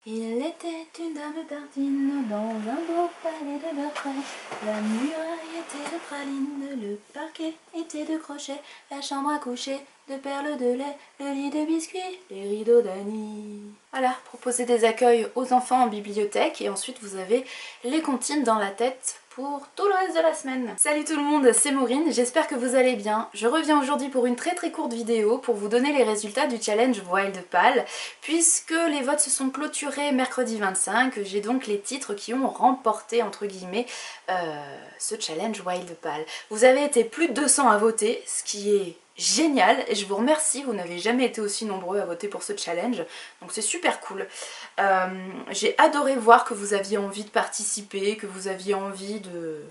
Il était une dame tartine dans un beau palais de beurre frais. La muraille était de praline, le parquet était de crochet, la chambre à coucher de perles de lait, le lit de biscuits, les rideaux d'anis. Voilà, proposer des accueils aux enfants en bibliothèque et ensuite vous avez les comptines dans la tête pour tout le reste de la semaine. Salut tout le monde, c'est Maureen, j'espère que vous allez bien. Je reviens aujourd'hui pour une très courte vidéo pour vous donner les résultats du challenge Wildpal. Puisque les votes se sont clôturés mercredi 25, j'ai donc les titres qui ont remporté entre guillemets ce challenge Wildpal. Vous avez été plus de 200 à voter, ce qui est génial et je vous remercie, vous n'avez jamais été aussi nombreux à voter pour ce challenge, donc c'est super cool. J'ai adoré voir que vous aviez envie de participer, que vous aviez envie de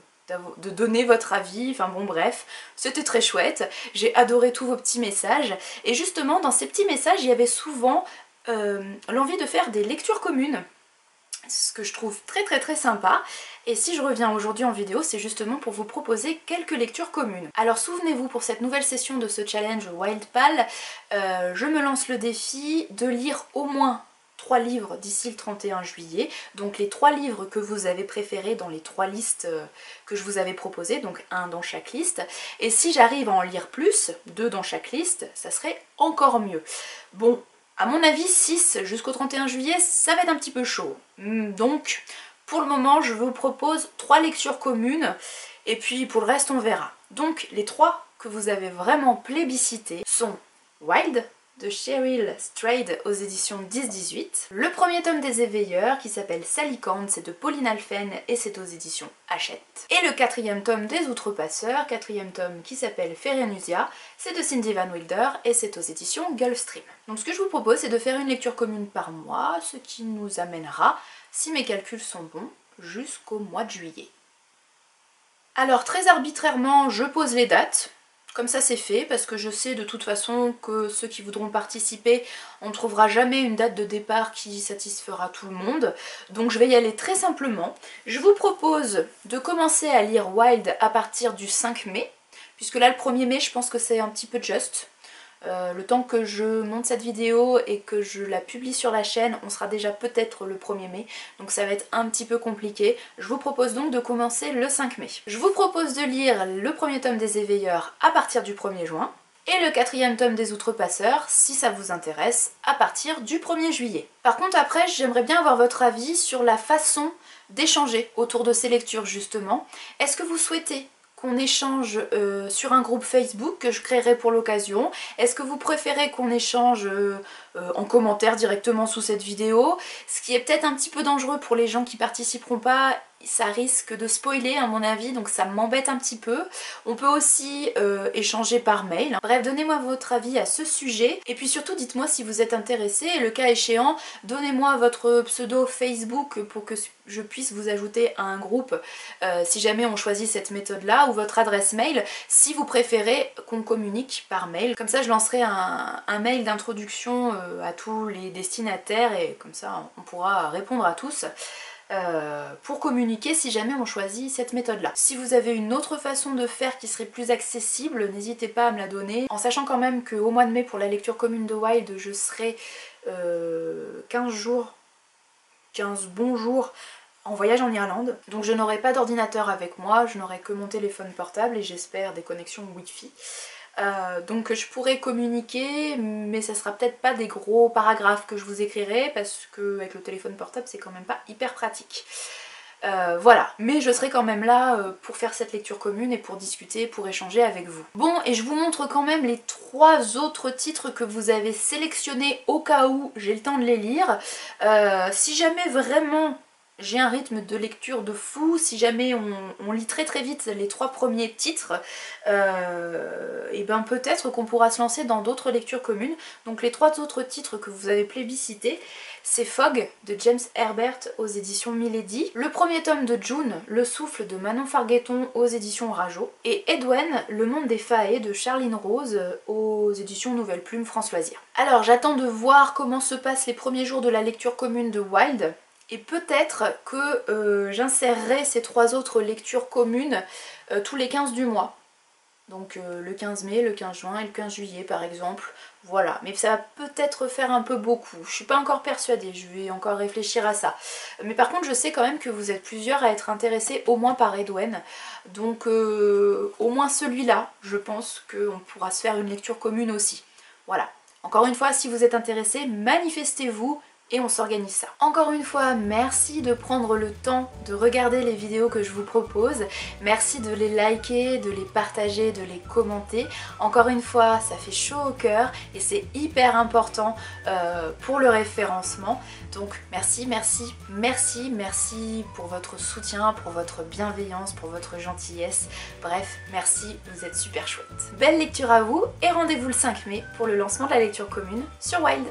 donner votre avis, enfin bon bref, c'était très chouette, j'ai adoré tous vos petits messages et justement dans ces petits messages il y avait souvent l'envie de faire des lectures communes, ce que je trouve très sympa. Et si je reviens aujourd'hui en vidéo, c'est justement pour vous proposer quelques lectures communes. Alors souvenez-vous, pour cette nouvelle session de ce challenge Wildpal, je me lance le défi de lire au moins 3 livres d'ici le 31 juillet, donc les 3 livres que vous avez préférés dans les 3 listes que je vous avais proposées, donc un dans chaque liste, et si j'arrive à en lire plus, 2 dans chaque liste, ça serait encore mieux. Bon, à mon avis 6 jusqu'au 31 juillet, ça va être un petit peu chaud, donc pour le moment je vous propose 3 lectures communes, et puis pour le reste on verra. Donc les 3 que vous avez vraiment plébiscités sont Wild, de Cheryl Strayed aux éditions 10-18. Le premier tome des Éveilleurs qui s'appelle Salicande, c'est de Pauline Alphen et c'est aux éditions Hachette. Et le 4e tome des Outrepasseurs, 4e tome qui s'appelle Ferenusia, c'est de Cindy Van Wilder et c'est aux éditions Gulfstream. Donc ce que je vous propose c'est de faire une lecture commune par mois, ce qui nous amènera, si mes calculs sont bons, jusqu'au mois de juillet. Alors très arbitrairement je pose les dates. Comme ça c'est fait, parce que je sais de toute façon que ceux qui voudront participer, on ne trouvera jamais une date de départ qui satisfera tout le monde. Donc je vais y aller très simplement. Je vous propose de commencer à lire Wild à partir du 5 mai, puisque là le 1er mai je pense que c'est un petit peu juste. Le temps que je monte cette vidéo et que je la publie sur la chaîne, on sera déjà peut-être le 1er mai, donc ça va être un petit peu compliqué. Je vous propose donc de commencer le 5 mai. Je vous propose de lire le premier tome des Éveilleurs à partir du 1er juin, et le 4e tome des Outrepasseurs, si ça vous intéresse, à partir du 1er juillet. Par contre après, j'aimerais bien avoir votre avis sur la façon d'échanger autour de ces lectures justement. Est-ce que vous souhaitez qu'on échange sur un groupe Facebook que je créerai pour l'occasion? Est-ce que vous préférez qu'on échange en commentaire directement sous cette vidéo? Ce qui est peut-être un petit peu dangereux pour les gens qui participeront pas, ça risque de spoiler à mon avis, donc ça m'embête un petit peu. On peut aussi échanger par mail. Bref, donnez-moi votre avis à ce sujet, et puis surtout dites-moi si vous êtes intéressé, et le cas échéant, donnez-moi votre pseudo Facebook pour que je puisse vous ajouter à un groupe si jamais on choisit cette méthode-là, ou votre adresse mail si vous préférez qu'on communique par mail. Comme ça je lancerai un mail d'introduction à tous les destinataires, et comme ça on pourra répondre à tous. Pour communiquer si jamais on choisit cette méthode-là. Si vous avez une autre façon de faire qui serait plus accessible, n'hésitez pas à me la donner, en sachant quand même qu'au mois de mai pour la lecture commune de Wild, je serai 15 jours, 15 bons jours en voyage en Irlande, donc je n'aurai pas d'ordinateur avec moi, je n'aurai que mon téléphone portable et j'espère des connexions Wi-Fi. Donc je pourrais communiquer, mais ça sera peut-être pas des gros paragraphes que je vous écrirai, parce que avec le téléphone portable c'est quand même pas hyper pratique. Voilà, mais je serai quand même là pour faire cette lecture commune et pour discuter, pour échanger avec vous. Bon, et je vous montre quand même les 3 autres titres que vous avez sélectionnés au cas où j'ai le temps de les lire. Si jamais vraiment j'ai un rythme de lecture de fou, si jamais on lit très vite les 3 premiers titres, et ben peut-être qu'on pourra se lancer dans d'autres lectures communes. Donc les 3 autres titres que vous avez plébiscités, c'est Fog de James Herbert aux éditions Milady, le premier tome de June, Le souffle de Manon Fargueton aux éditions Rajo, et Edwen, Le monde des Fae de Charline Rose aux éditions Nouvelle Plume Françoisir. Alors j'attends de voir comment se passent les premiers jours de la lecture commune de Wild, et peut-être que j'insérerai ces 3 autres lectures communes tous les 15 du mois. Donc le 15 mai, le 15 juin et le 15 juillet par exemple. Voilà, mais ça va peut-être faire un peu beaucoup. Je suis pas encore persuadée, je vais encore réfléchir à ça. Mais par contre je sais quand même que vous êtes plusieurs à être intéressés au moins par Edwen. Donc au moins celui-là, je pense qu'on pourra se faire une lecture commune aussi. Voilà. Encore une fois, si vous êtes intéressés, manifestez-vous et on s'organise ça. Encore une fois, merci de prendre le temps de regarder les vidéos que je vous propose. Merci de les liker, de les partager, de les commenter. Encore une fois, ça fait chaud au cœur et c'est hyper important pour le référencement. Donc merci, merci, merci, merci pour votre soutien, pour votre bienveillance, pour votre gentillesse. Bref, merci, vous êtes super chouette. Belle lecture à vous et rendez-vous le 5 mai pour le lancement de la lecture commune sur Wild.